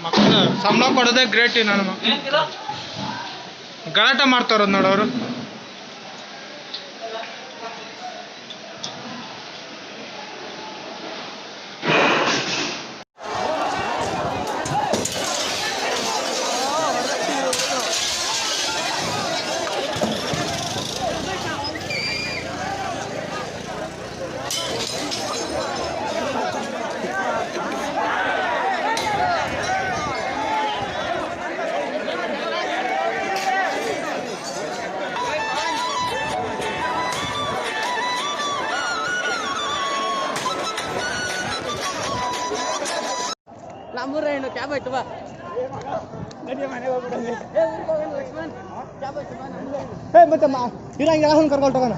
ಮಕ್ಕಳು ಸಂಬಳ ಕೊಡೋದೇ ಗ್ರೇಟ್. ನನ್ನ ಮಕ್ಕಳು ಗಲಾಟೆ ಮಾಡ್ತಾರ ನೋಡೋರು. ನಮ್ಮೂರ ಹೆಣ್ಣು ಕ್ಯಾಬ್ ಆಯ್ತು ಬಾ ಮತ್ತೆ ಇರಂಗ ರಾಹುಲ್ ಕರ್ಕೊಂಡು ಹೋಗೋಣ.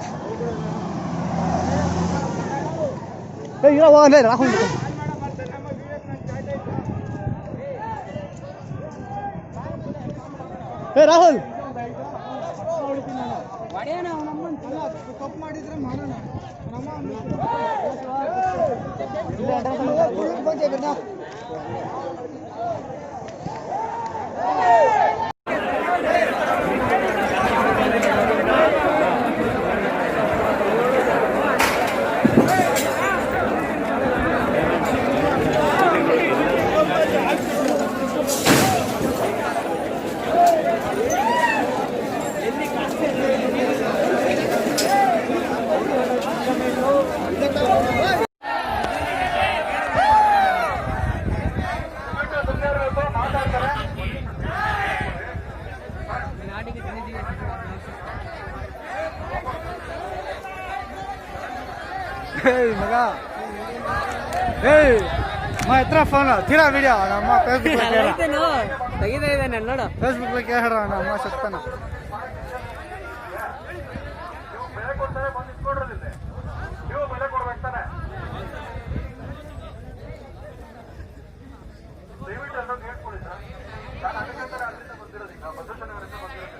ಇರೋ ಹೋಗಲೇ ರಾಹುಲ್ ರಾಹುಲ್ ತಪ್ಪು ಮಾಡಿದ್ರೆ ಮಾಡೋಣ. ಮಗ మా ఇతర ఫోన్ తీరా వీడియో అమ్మ ఫేస్బుక్ ತೆಗಿದೆ ಇದ್ದಾನೆ ನೋಡು. ಫೇಸ್ಬುಕ್ ಹೇಳ ಅಮ್ಮ చెప్తాను. ದಯವಿಟ್ಟು ಎಲ್ಲ ಹೇಳ್ಕೊಡಿ ಸರ್. ನಾನು ಅದಕ್ಕೆ ಅಲ್ಲಿಂದ ಬಂದಿರೋದು ಈಗ ಮಧ್ಯ